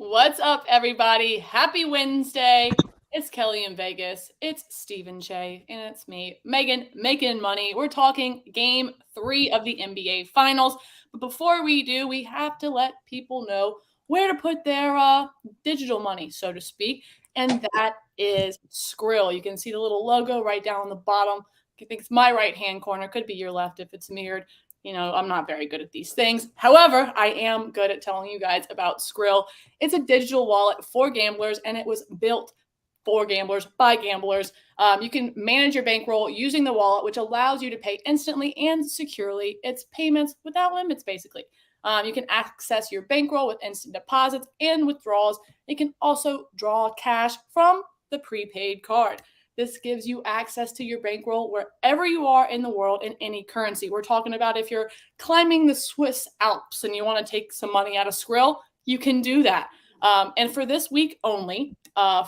What's up, everybody? Happy Wednesday. It's Kelly in Vegas. It's Stephen Cheah, and it's me, Megan, making money. We're talking game 3 of the NBA Finals. But before we do, we have to let people know where to put their digital money, so to speak. And that is Skrill. You can see the little logo right down on the bottom. I think it's my right-hand corner. Could be your left if it's mirrored. I'm not very good at these things. However, I am good at telling you guys about Skrill. It's a digital wallet for gamblers, and it was built for gamblers by gamblers. You can manage your bankroll using the wallet, which allows you to pay instantly and securely. It's payments without limits, basically. You can access your bankroll with instant deposits and withdrawals. You can also draw cash from the prepaid card. This gives you access to your bankroll wherever you are in the world in any currency. We're talking about if you're climbing the Swiss Alps and you want to take some money out of Skrill, you can do that. And for this week only,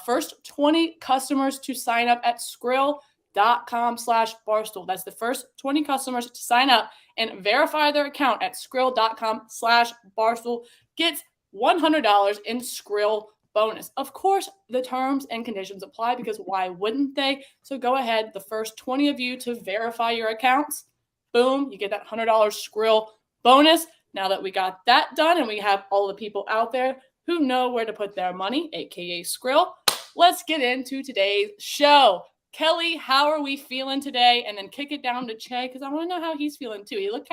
first 20 customers to sign up at skrill.com/barstool. That's the first 20 customers to sign up and verify their account at skrill.com/barstool gets $100 in Skrill bonus. Of course, the terms and conditions apply because why wouldn't they? So go ahead, the first 20 of you to verify your accounts, boom, you get that $100 Skrill bonus. Now that we got that done and we have all the people out there who know where to put their money, aka Skrill, let's get into today's show. Kelly, how are we feeling today? And then kick it down to Cheah because I want to know how he's feeling too. He looked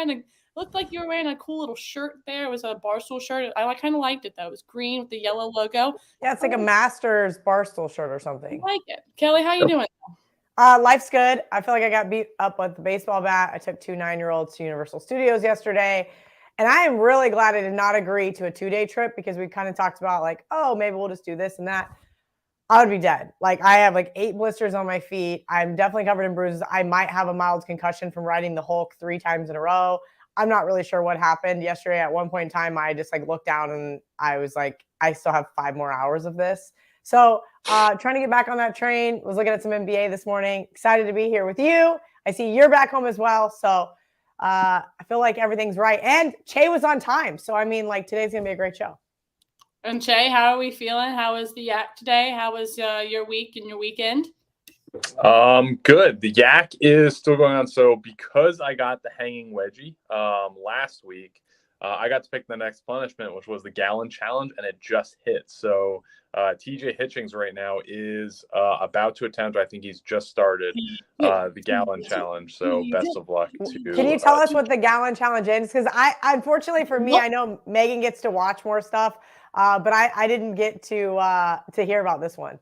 like you were wearing a cool little shirt there. It was a Barstool shirt. I kind of liked it, though. It was green with the yellow logo. Yeah, it's like a Masters Barstool shirt or something. I like it. Kelly, how you doing? Life's good. I feel like I got beat up with the baseball bat. I took 2 9-year-olds to Universal Studios yesterday. And I am really glad I did not agree to a 2-day trip because we kind of talked about like, oh, maybe we'll just do this and that. I would be dead. Like I have like 8 blisters on my feet. I'm definitely covered in bruises. I might have a mild concussion from riding the Hulk 3 times in a row. I'm not really sure what happened yesterday. At one point in time, I just like looked down and I was like, I still have 5 more hours of this. So trying to get back on that train, was looking at some NBA this morning. Excited to be here with you. I see you're back home as well. So I feel like everything's right. And Cheah was on time. So, I mean, like today's going to be a great show. And Cheah, how are we feeling? How was the yak today? How was your week and your weekend? Good. The yak is still going on. So because I got the hanging wedgie last week, I got to pick the next punishment, which was the gallon challenge, and it just hit. So TJ Hitchings right now is about to attempt, I think he's just started the gallon challenge. So best of luck to Can you tell us what the gallon challenge is? Because unfortunately for me, I know Megan gets to watch more stuff, but I didn't get to hear about this one.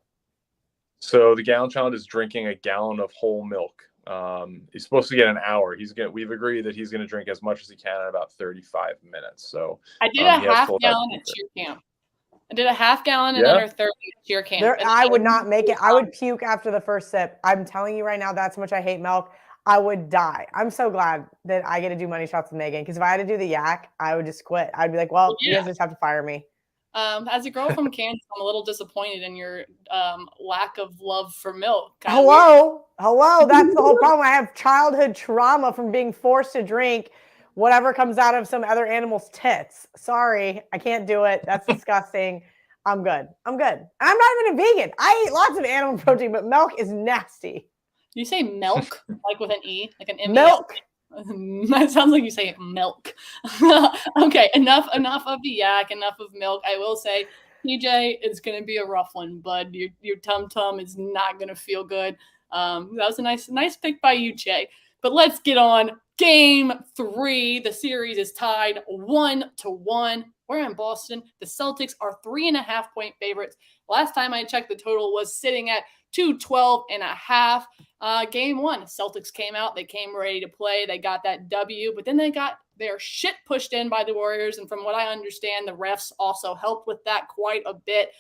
So the gallon challenge is drinking a gallon of whole milk. He's supposed to get an hour. We've agreed that he's going to drink as much as he can in about 35 minutes. So I did a half gallon at cheer camp. I did a half gallon and under 30 at cheer camp. I would not make it. I would puke after the first sip. I'm telling you right now, that's how much I hate milk. I would die. I'm so glad that I get to do money shots with Megan because if I had to do the yak, I would just quit. I'd be like, well, you guys just have to fire me. As a girl from Kansas, I'm a little disappointed in your lack of love for milk. Hello. That's the whole problem. I have childhood trauma from being forced to drink whatever comes out of some other animal's tits. Sorry, I can't do it. That's disgusting. I'm good. And I'm not even a vegan. I eat lots of animal protein, but milk is nasty. You say milk, like with an E, like an M-E-L? Milk. That sounds like you say milk. Okay, enough of the yak, enough of milk. I will say, TJ, it's going to be a rough one, bud. Your tum-tum is not going to feel good. That was a nice pick by you, Cheah. But let's get on game 3. The series is tied 1-1. We're in Boston. The Celtics are 3.5-point favorites. Last time I checked, the total was sitting at 212.5. Game 1, Celtics came out. They came ready to play. They got that W, but then they got their shit pushed in by the Warriors. And from what I understand, the refs also helped with that quite a bit.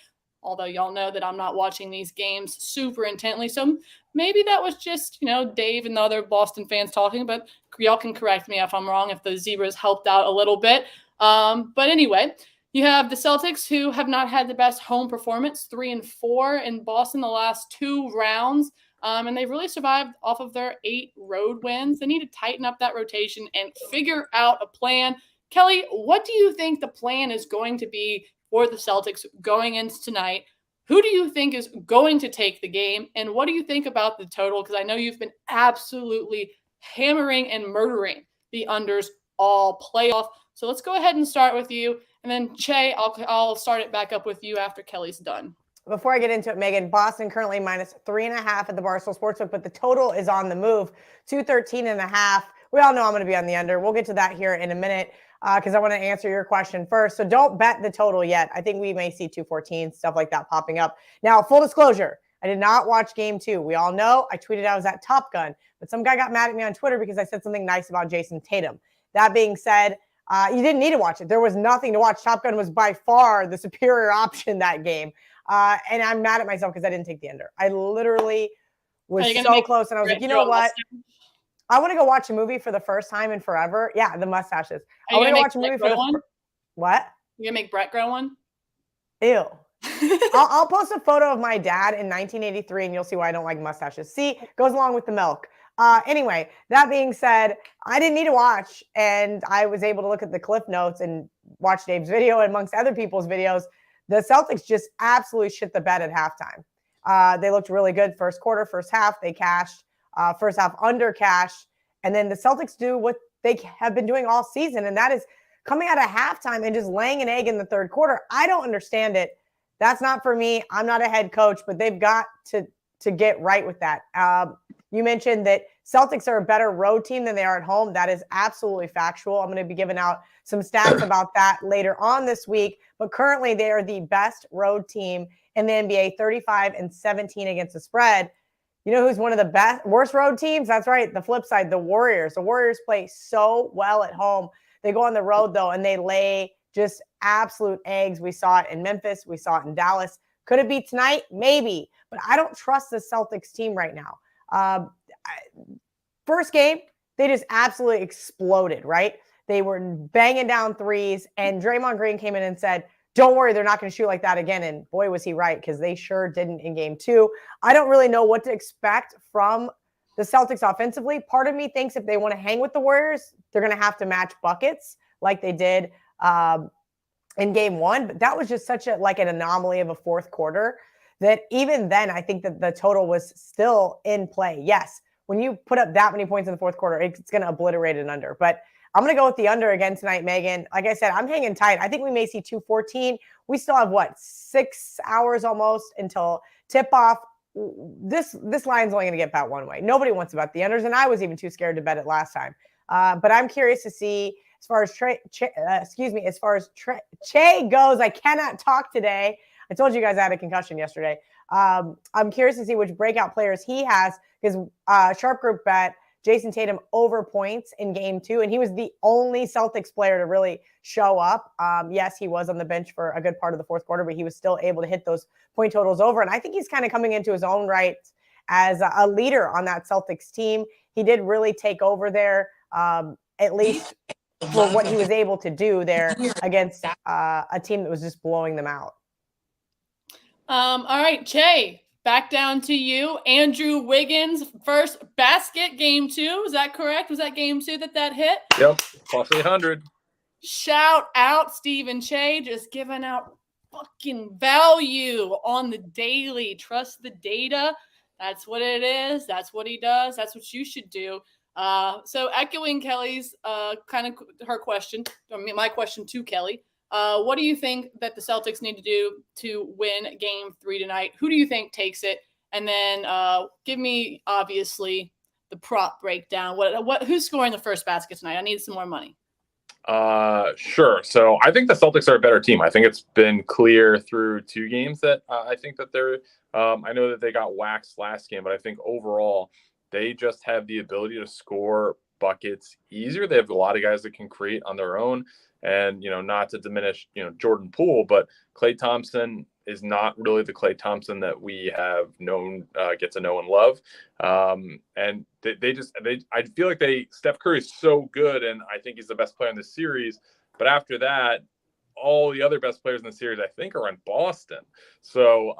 Although y'all know that I'm not watching these games super intently. So maybe that was just, Dave and the other Boston fans talking, but y'all can correct me if I'm wrong, if the Zebras helped out a little bit. But anyway, you have the Celtics who have not had the best home performance, 3-4 in Boston the last 2 rounds. And they've really survived off of their 8 road wins. They need to tighten up that rotation and figure out a plan. Kelly, what do you think the plan is going to be for the Celtics going into tonight. Who do you think is going to take the game? And what do you think about the total? Because I know you've been absolutely hammering and murdering the unders all playoff. So let's go ahead and start with you. And then, Cheah, I'll start it back up with you after Kelly's done. Before I get into it, Megan, Boston currently -3.5 at the Barstool Sportsbook, but the total is on the move, 213.5. We all know I'm going to be on the under. We'll get to that here in a minute because I want to answer your question first. So don't bet the total yet. I think we may see 214, stuff like that popping up. Now, full disclosure, I did not watch game 2. We all know I tweeted I was at Top Gun, but some guy got mad at me on Twitter because I said something nice about Jason Tatum. That being said, you didn't need to watch it. There was nothing to watch. Top Gun was by far the superior option that game. And I'm mad at myself because I didn't take the under. I literally was so close, and I was like, you know what? I want to go watch a movie for the first time in forever. Yeah, the mustaches. I want to go watch a movie for the what? You gonna make Brett grow one? Ew. I'll post a photo of my dad in 1983, and you'll see why I don't like mustaches. See, goes along with the milk. Anyway, that being said, I didn't need to watch, and I was able to look at the cliff notes and watch Dave's video and amongst other people's videos. The Celtics just absolutely shit the bed at halftime. They looked really good first quarter, first half. They cashed. First half under cashed. And then the Celtics do what they have been doing all season, and that is coming out of halftime and just laying an egg in the third quarter. I don't understand it. That's not for me. I'm not a head coach, but they've got to get right with that. You mentioned that Celtics are a better road team than they are at home. That is absolutely factual. I'm going to be giving out some stats about that later on this week. But currently, they are the best road team in the NBA, 35-17 against the spread. You know who's one of the worst road teams? That's right, the flip side, the Warriors. The Warriors play so well at home. They go on the road, though, and they lay just absolute eggs. We saw it in Memphis. We saw it in Dallas. Could it be tonight? Maybe. But I don't trust the Celtics team right now. First game, they just absolutely exploded, right? They were banging down threes, and Draymond Green came in and said, don't worry, they're not going to shoot like that again. And boy, was he right, because they sure didn't in game 2. I don't really know what to expect from the Celtics offensively. Part of me thinks if they want to hang with the Warriors, they're going to have to match buckets like they did in game 1. But that was just such an anomaly of a fourth quarter that even then, I think that the total was still in play. Yes, when you put up that many points in the fourth quarter, it's going to obliterate an under. But I'm going to go with the under again tonight, Megan. Like I said, I'm hanging tight. I think we may see 214. We still have, 6 hours almost until tip-off. This line's only going to get bet one way. Nobody wants to bet the unders, and I was even too scared to bet it last time. But I'm curious to see as far as Cheah goes. I cannot talk today. I told you guys I had a concussion yesterday. I'm curious to see which breakout players he has, because Sharp Group bet Jason Tatum over points in game 2, and he was the only Celtics player to really show up. Yes, he was on the bench for a good part of the fourth quarter, but he was still able to hit those point totals over. And I think he's kind of coming into his own right as a leader on that Celtics team. He did really take over there, at least for what he was able to do there against a team that was just blowing them out. All right, Cheah, back down to you. Andrew Wiggins, first basket, game 2. Is that correct? Was that game 2 that hit? Yep, plus 800. Shout out Stephen Cheah, just giving out fucking value on the daily. Trust the data. That's what it is. That's what he does. That's what you should do. So echoing Kelly's kind of her question, my question to Kelly. What do you think that the Celtics need to do to win game 3 tonight? Who do you think takes it? And then give me, obviously, the prop breakdown. Who's scoring the first basket tonight? I need some more money. Sure. So I think the Celtics are a better team. I think it's been clear through 2 games that I think that they're I know that they got waxed last game, but I think overall they just have the ability to score buckets easier. They have a lot of guys that can create on their own. And, not to diminish, Jordan Poole, but Klay Thompson is not really the Klay Thompson that we have known, get to know and love. And I feel like Steph Curry is so good, and I think he's the best player in the series. But after that, all the other best players in the series, I think, are in Boston. So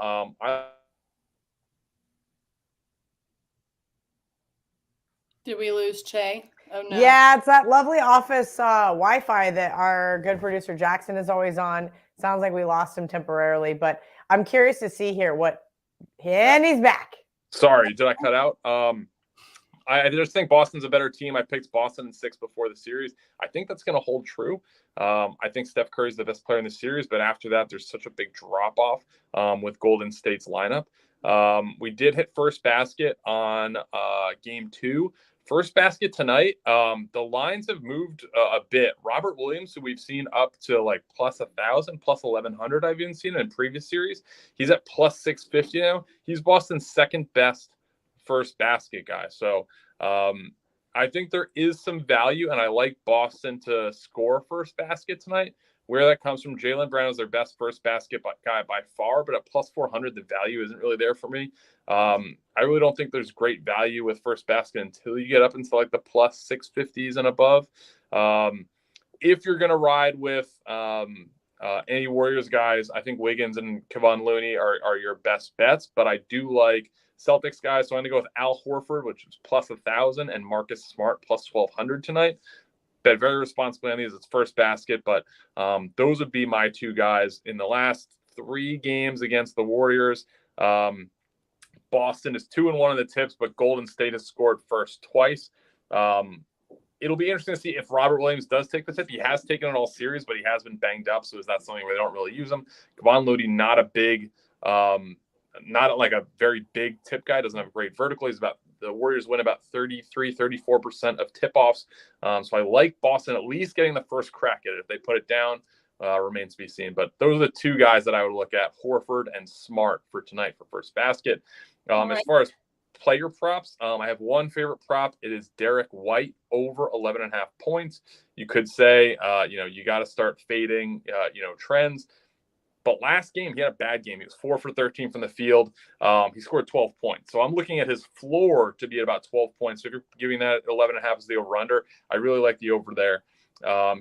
Did we lose Cheah? Oh, no. Yeah, it's that lovely office Wi-Fi that our good producer Jackson is always on. Sounds like we lost him temporarily, but I'm curious to see here and he's back. Sorry, did I cut out? I just think Boston's a better team. I picked Boston in 6 before the series. I think that's going to hold true. I think Steph Curry's the best player in the series, but after that, there's such a big drop off with Golden State's lineup. We did hit first basket on game 2. First basket tonight. The lines have moved a bit. Robert Williams, who we've seen up to like plus 1,000, plus 1,100, I've even seen in previous series. He's at plus 650 now. He's Boston's second best first basket guy. So I think there is some value, and I like Boston to score first basket tonight. Where that comes from, Jaylen Brown is their best first basket guy by far, but at plus 400, the value isn't really there for me. I really don't think there's great value with first basket until you get up into like the plus 650s and above. If you're going to ride with any Warriors guys, I think Wiggins and Kevon Looney are your best bets, but I do like Celtics guys, so I'm going to go with Al Horford, which is plus 1,000, and Marcus Smart plus 1,200 tonight. Bet very responsibly on these. It's first basket, but those would be my two guys. In the last 3 games against the Warriors, Boston is 2-1 in the tips, but Golden State has scored first twice. It'll be interesting to see if Robert Williams does take the tip. He has taken it all series, but he has been banged up, so is that something where they don't really use him? Kevon Looney, not like a very big tip guy, doesn't have a great vertical. The Warriors win about 34% of tip-offs. So I like Boston at least getting the first crack at it. If they put it down, remains to be seen. But those are the two guys that I would look at, Horford and Smart, for tonight for first basket. As far as player props, I have one favorite prop. It is Derek White over 11.5 points. You could say, you got to start fading, trends. But last game, he had a bad game. He was 4 for 13 from the field. He scored 12 points. So I'm looking at his floor to be at about 12 points. So if you're giving that 11.5 as the over-under, I really like the over there.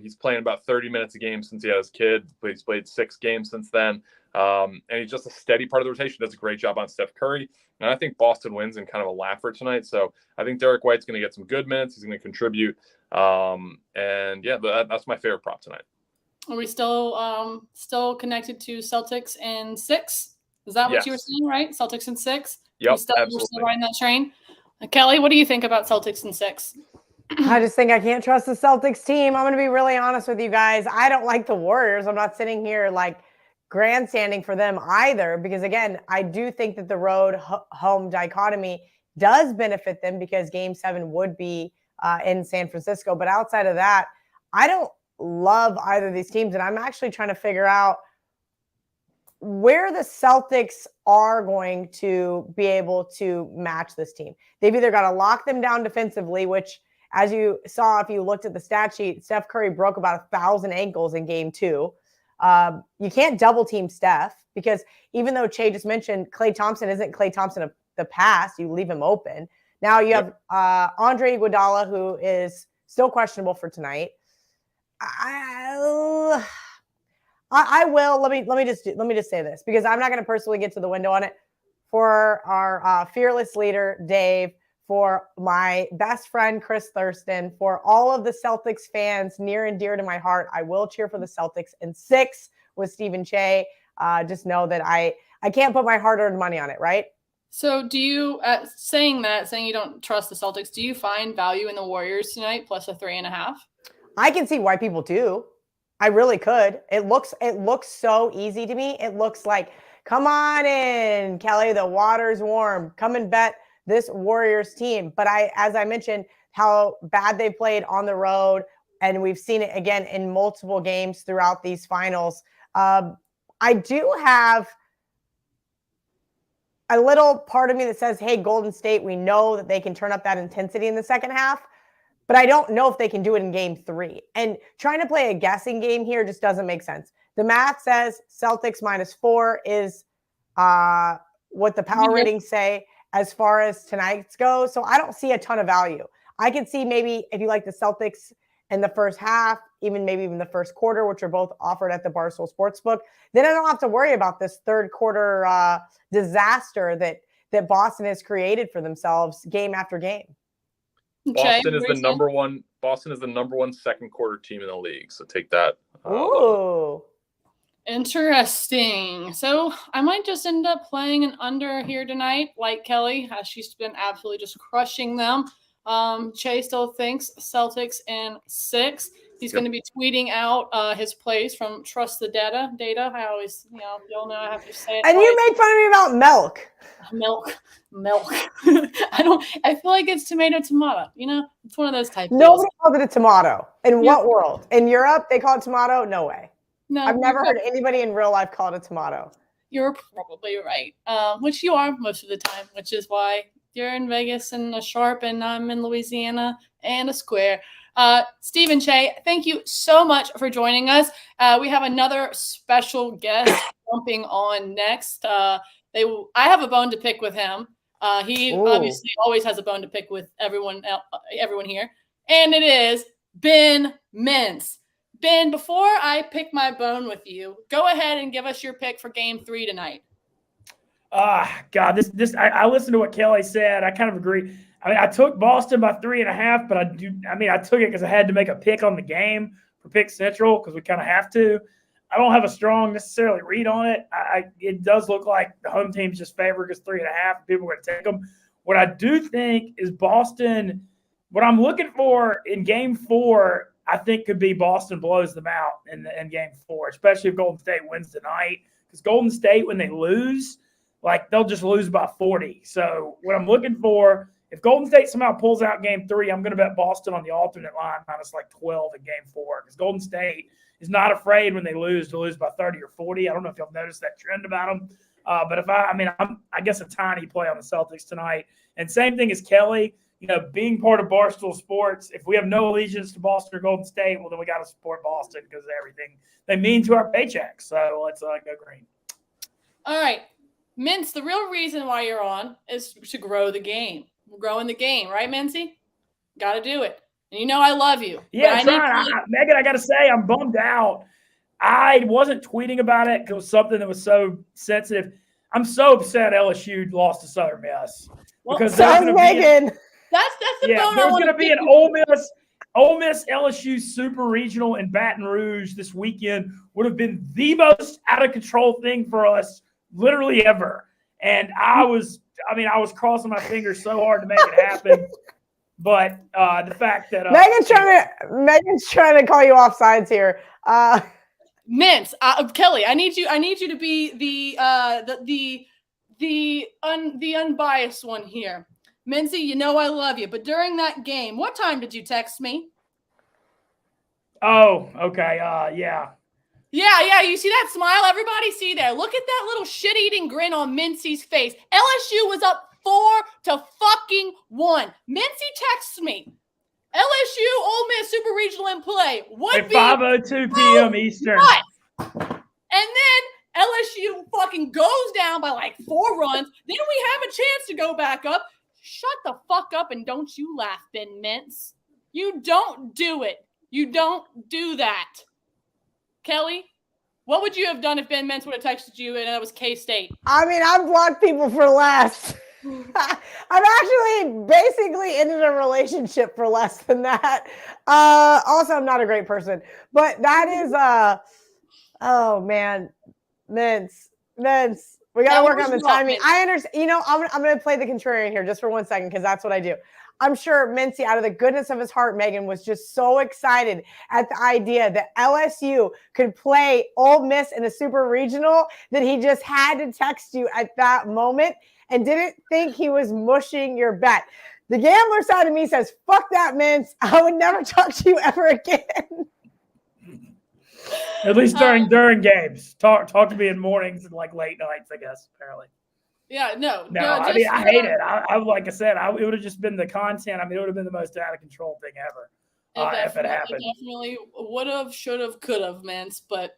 He's playing about 30 minutes a game since he had his kid. He's played 6 games since then. And he's just a steady part of the rotation. Does a great job on Steph Curry. And I think Boston wins in kind of a laugher tonight. So I think Derek White's going to get some good minutes. He's going to contribute. That's my favorite prop tonight. Are we still connected to Celtics in 6? Is that what you were saying, right? Celtics in 6? Yep, We're absolutely. still riding that train. Kelly, what do you think about Celtics in 6? I just think I can't trust the Celtics team. I'm going to be really honest with you guys. I don't like the Warriors. I'm not sitting here like grandstanding for them either, because again, I do think that the road home dichotomy does benefit them because game 7 would be in San Francisco. But outside of that, I don't love either of these teams, and I'm actually trying to figure out where the Celtics are going to be able to match this team. They've either got to lock them down defensively, which, as you saw, if you looked at the stat sheet, Steph Curry broke about 1,000 ankles in game 2. You can't double team Steph because even though Cheah just mentioned Klay Thompson isn't Klay Thompson of the past, you leave him open. Now you have Andre Iguodala, who is still questionable for tonight. I will. Let me just say this, because I'm not going to personally get to the window on it. For our fearless leader Dave, for my best friend Chris Thurston, for all of the Celtics fans near and dear to my heart, I will cheer for the Celtics in 6 with Stephen Cheah. Just know that I can't put my hard-earned money on it, right? So do you, saying you don't trust the Celtics, do you find value in the Warriors tonight plus a 3.5? I can see why people do. I really could. It looks so easy to me. It looks like, come on in, Kelly, the water's warm. Come and bet this Warriors team. But as I mentioned, how bad they played on the road, and we've seen it again in multiple games throughout these finals. I do have a little part of me that says, hey, Golden State, we know that they can turn up that intensity in the second half. But I don't know if they can do it in game 3. And trying to play a guessing game here just doesn't make sense. The math says Celtics -4 is what the power ratings say as far as tonight's go. So I don't see a ton of value. I can see maybe if you like the Celtics in the first half, even the first quarter, which are both offered at the Barstool Sportsbook, then I don't have to worry about this third quarter disaster that Boston has created for themselves game after game. Boston is the number one second quarter team in the league. So take that. Ooh. Interesting. So I might just end up playing an under here tonight, like Kelly. She's been absolutely just crushing them. Cheah still thinks Celtics in 6. He's going to be tweeting out his plays from Trust the Data. I always, you'll know I have to say it. And twice. you made fun of me about milk. Milk. I feel like it's tomato. It's one of those type Nobody deals. called it a tomato. In what world? In Europe, they call it tomato? No way. No, I've never heard anybody in real life call it a tomato. You're probably right. Which you are most of the time, which is why you're in Vegas and a sharp and I'm in Louisiana and a square. Stephen Cheah, thank you so much for joining us. We have another special guest jumping on next. I have a bone to pick with him. He obviously always has a bone to pick with everyone here. And it is Ben Mintz. Ben, before I pick my bone with you, go ahead and give us your pick for Game 3 tonight. God, I listened to what Kelly said. I kind of agree. I mean, I took Boston by 3.5, but I took it because I had to make a pick on the game for Pick Central because we kind of have to. I don't have a strong necessarily read on it. It does look like the home team's just favored because 3.5. People are going to take them. What I do think is Boston. What I'm looking for in Game 4, I think could be Boston blows them out in Game 4, especially if Golden State wins tonight. Because Golden State, when they lose, they'll just lose by 40. So what I'm looking for, if Golden State somehow pulls out Game 3, I'm going to bet Boston on the alternate line minus 12 in Game 4. Because Golden State is not afraid when they lose to lose by 30 or 40. I don't know if you'll notice that trend about them. But I guess a tiny play on the Celtics tonight. And same thing as Kelly. Being part of Barstool Sports, if we have no allegiance to Boston or Golden State, well, then we got to support Boston because of everything they mean to our paychecks. So let's go green. All right. Mintz, the real reason why you're on is to grow the game. We're growing the game, right, Mincy? Got to do it. And I love you. Yeah, Megan, I got to say, I'm bummed out. I wasn't tweeting about it because it was something that was so sensitive. I'm so upset LSU lost to Southern Miss. Because Megan. That's the bone there's going to be an Ole Miss LSU Super Regional in Baton Rouge this weekend. Would have been the most out of control thing for us literally ever. And I was crossing my fingers so hard to make it happen. But the fact that Megan's trying to call you off sides here. Mintz, Kelly, I need you to be the unbiased one here. Mincy, I love you, but during that game, what time did you text me? Oh, okay. Yeah. Yeah. You see that smile? Everybody see there. Look at that little shit-eating grin on Mincy's face. LSU was up 4-1. Mincy texts me. LSU Ole Miss Super Regional in play. At 5:02 p.m. Eastern. And then LSU fucking goes down by 4 runs. Then we have a chance to go back up. Shut the fuck up and don't you laugh, Ben Mintz. You don't do it. You don't do that. Kelly, what would you have done if Ben Mintz would have texted you and it was K-State? I've blocked people for less. I've actually basically ended a relationship for less than that. Also, I'm not a great person. But that is, oh, man. Mintz. We got to work on the timing. I understand. I'm going to play the contrarian here just for 1 second because that's what I do. I'm sure Mincy, out of the goodness of his heart, Megan, was just so excited at the idea that LSU could play Ole Miss in a Super Regional that he just had to text you at that moment and didn't think he was mushing your bet. The gambler side of me says, fuck that, Mintz. I would never talk to you ever again. At least during games. Talk to me in mornings and late nights, I guess, apparently. Yeah, no. I hate it. Like I said, it would have just been the content. It would have been the most out of control thing ever if it happened. It definitely would have, should have, could have, Mintz, but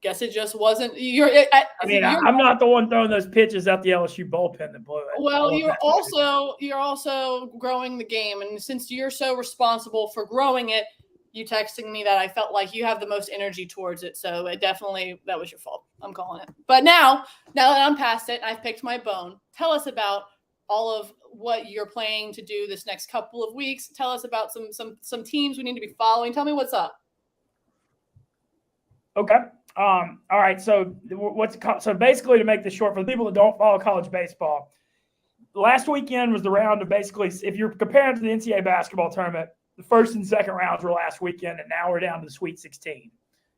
guess it just wasn't. I'm not the one throwing those pitches out the LSU bullpen that blew it. Well, you're also growing the game, and since you're so responsible for growing it, you texting me that I felt like you have the most energy towards it. So that was your fault. I'm calling it. But now that I'm past it, I've picked my bone. Tell us about all of what you're planning to do this next couple of weeks. Tell us about some teams we need to be following. Tell me what's up. Okay. All right. So so basically, to make this short for the people that don't follow college baseball, last weekend was the round of basically, if you're comparing to the NCAA basketball tournament, the first and second rounds were last weekend, and now we're down to the Sweet 16.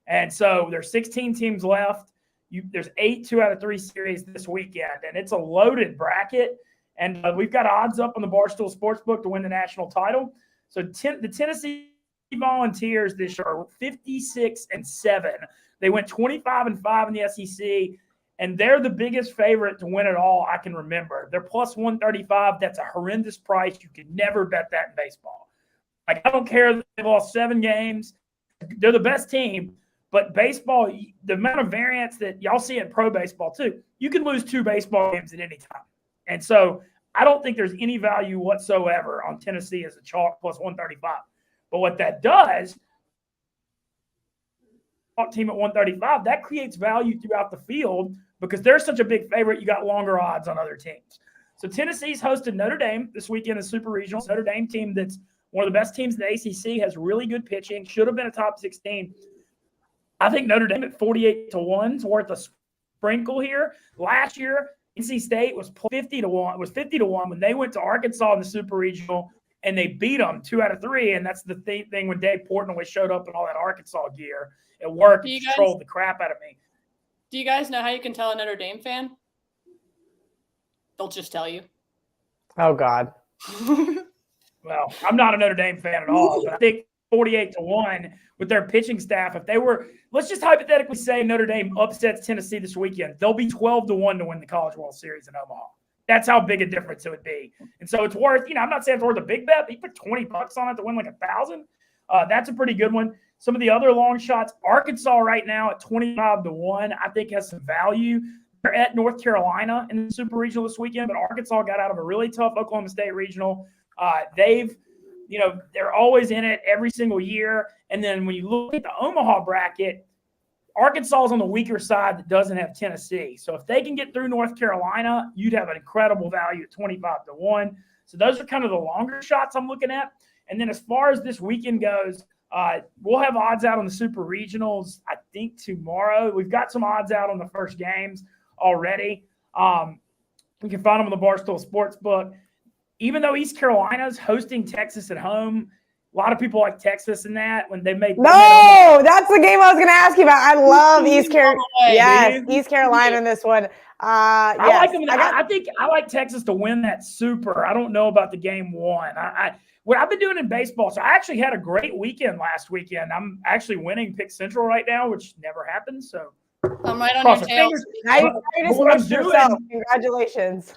And so there's 16 teams left. There's 8 2-out-of-3 series this weekend, and it's a loaded bracket. And we've got odds up on the Barstool Sportsbook to win the national title. So the Tennessee Volunteers this year are 56-7. They went 25-5 in the SEC, and they're the biggest favorite to win it all I can remember. They're plus 135. That's a horrendous price. You could never bet that in baseball. Like, I don't care. They've lost 7 games. They're the best team. But baseball, the amount of variance that y'all see in pro baseball too, you can lose 2 baseball games at any time. And so I don't think there's any value whatsoever on Tennessee as a chalk plus 135. But what that does, team at 135, that creates value throughout the field because they're such a big favorite. You got longer odds on other teams. So Tennessee's hosted Notre Dame this weekend in Super Regional. Notre Dame team that's one of the best teams in the ACC, has really good pitching, should have been a top 16. I think Notre Dame at 48-1 is worth a sprinkle here. Last year, NC State was 50-1. It was 50-1 when they went to Arkansas in the Super Regional, and they beat them 2 out of 3. And that's the thing when Dave Portnoy showed up in all that Arkansas gear. It worked. It trolled the crap out of me. Do you guys know how you can tell a Notre Dame fan? They'll just tell you. Oh, God. Well, I'm not a Notre Dame fan at all, but I think 48-1 with their pitching staff, if they were, let's just hypothetically say Notre Dame upsets Tennessee this weekend, they'll be 12-1 to win the College World Series in Omaha. That's how big a difference it would be. And so it's worth, I'm not saying it's worth a big bet, but you put $20 on it to win like $1,000. That's a pretty good one. Some of the other long shots, Arkansas right now at 25-1, I think has some value. They're at North Carolina in the Super Regional this weekend, but Arkansas got out of a really tough Oklahoma State Regional. They're always in it every single year. And then when you look at the Omaha bracket, Arkansas is on the weaker side that doesn't have Tennessee. So if they can get through North Carolina, you'd have an incredible value at 25-1. So those are kind of the longer shots I'm looking at. And then as far as this weekend goes, we'll have odds out on the Super Regionals, I think, tomorrow. We've got some odds out on the first games already. We can find them on the Barstool Sportsbook. Even though East Carolina's hosting Texas at home, a lot of people like Texas in that when they made. No, that's the game I was going to ask you about. I love East Carolina. Yes, East Carolina in this one. I like them. I think I like Texas to win that Super. I don't know about the game 1. What I've been doing in baseball, so I actually had a great weekend last weekend. I'm actually winning Pick Central right now, which never happens. So I'm right on your tail. Now you just switched yourself. Congratulations.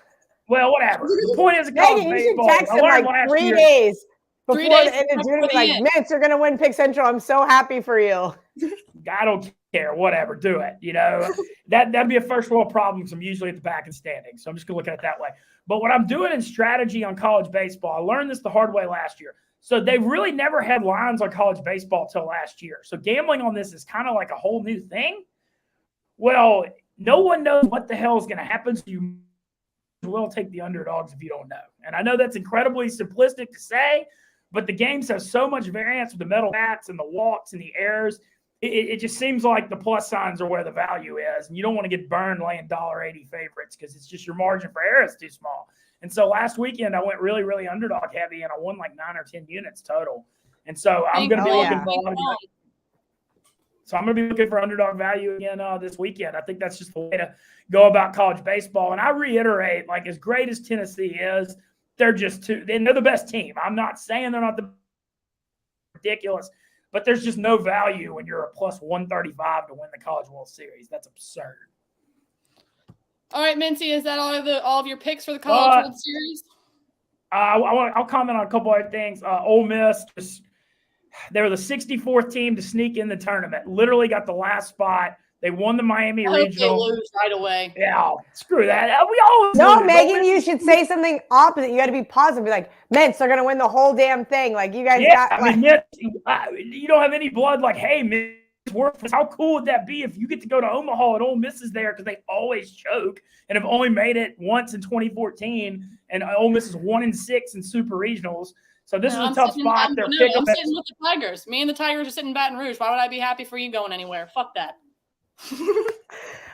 Well, whatever. The point is, Megan, you should text him like 3 days before the end of June. Like, Mitch, you're going to win Pick Central. I'm so happy for you. I don't care. Whatever. Do it. That'd be a first world problem because I'm usually at the back of the standings. So I'm just going to look at it that way. But what I'm doing in strategy on college baseball, I learned this the hard way last year. So they really never had lines on college baseball till last year. So gambling on this is kind of like a whole new thing. Well, no one knows what the hell is going to happen. So you will take the underdogs if you don't know. And I know that's incredibly simplistic to say, but the games have so much variance with the metal bats and the walks and the errors. It just seems like the plus signs are where the value is. And you don't want to get burned laying $1.80 favorites because it's just your margin for error is too small. And so last weekend I went really, really underdog heavy and I won like 9 or 10 units total. And so I'm going to be looking for a lot of So I'm going to be looking for underdog value again this weekend. I think that's just the way to go about college baseball. And I reiterate, like, as great as Tennessee is, they're just they're the best team. I'm not saying they're not the ridiculous, but there's just no value when you're a plus 135 to win the College World Series. That's absurd. All right, Mincy, is that all of your picks for the College World Series? I'll comment on a couple other things. Ole Miss they were the 64th team to sneak in the tournament. Literally got the last spot. They won the Miami Regional. They lose right away. Yeah, screw that. We always lose. Megan, you should say something opposite. You got to be positive. Be like, Mints, they're going to win the whole damn thing. Like, you guys got. You don't have any blood. Like, hey, Mints, how cool would that be if you get to go to Omaha and Ole Miss is there because they always choke and have only made it once in 2014, and Ole Miss is 1-6 in Super Regionals. So this is a tough spot. I'm sitting with the Tigers. Me and the Tigers are sitting in Baton Rouge. Why would I be happy for you going anywhere? Fuck that.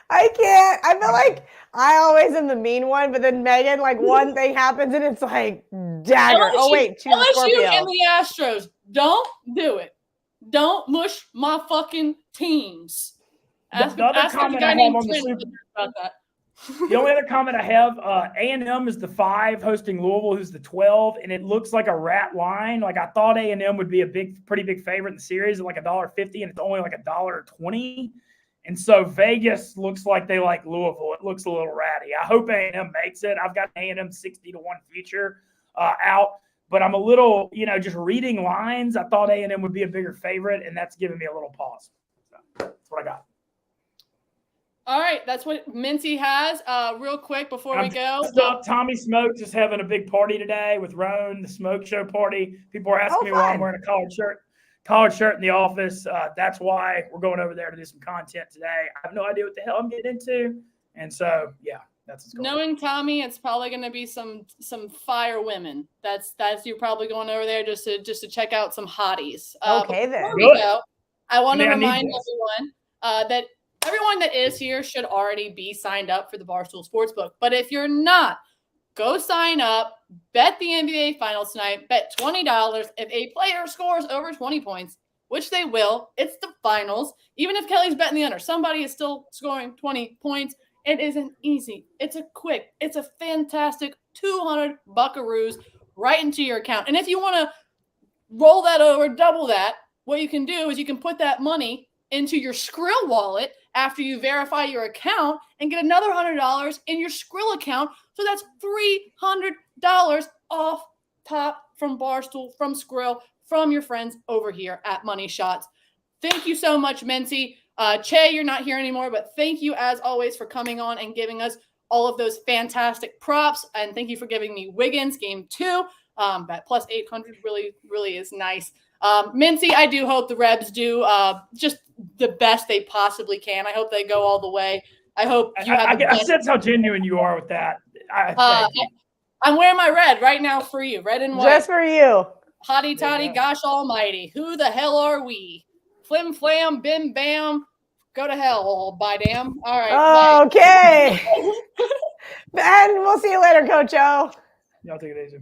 I can't. I feel like I always am the mean one, but then Megan, like one thing happens and it's like dagger. LSU, Oh wait, she's a LSU Scorpio. and the Astros. Don't do it. Don't mush my fucking teams. Ask The other ask a comment guy I have named on the Trent Super about that. The only other comment I have, A&M is the 5 hosting Louisville, who's the 12, and it looks like a rat line. Like I thought A&M would be a pretty big favorite in the series at like $1.50, and it's only like $1.20. And so Vegas looks like they like Louisville. It looks a little ratty. I hope A&M makes it. I've got A&M 60-1 future out, but I'm a little, just reading lines. I thought A&M would be a bigger favorite, and that's giving me a little pause. So that's what I got. All right, that's what Mincy has. Real quick before we go. Tommy Smokes is having a big party today with Roan, the Smoke Show party. People are asking me why I'm wearing a collared shirt in the office. That's why we're going over there to do some content today. I have no idea what the hell I'm getting into. And so, yeah, that's what's going on. Knowing Tommy, it's probably going to be some fire women. That's you're probably going over there just to check out some hotties. Okay, then. Before we go, I want to remind everyone that everyone that is here should already be signed up for the Barstool Sportsbook. But if you're not, go sign up, bet the NBA Finals tonight, bet $20. If a player scores over 20 points, which they will, it's the finals. Even if Kelly's betting the under, somebody is still scoring 20 points. It isn't easy. It's a fantastic 200 buckaroos right into your account. And if you want to roll that over, double that, what you can do is you can put that money into your Skrill wallet after you verify your account and get another $100 in your Skrill account. So that's $300 off top from Barstool, from Skrill, from your friends over here at Money Shots. Thank you so much, Mincy. Cheah, you're not here anymore, but thank you as always for coming on and giving us all of those fantastic props. And thank you for giving me Wiggins game 2. That plus 800 really, really is nice. Mincy, I do hope the Rebs do just the best they possibly can. I hope they go all the way. I hope you have I sense how genuine you are with that. I'm wearing my red right now for you. Red and white. Just for you. Hotty toddy, gosh almighty. Who the hell are we? Flim flam, bim bam. Go to hell, by damn. All right. Okay. And we'll see you later, Coach O. Y'all take it easy.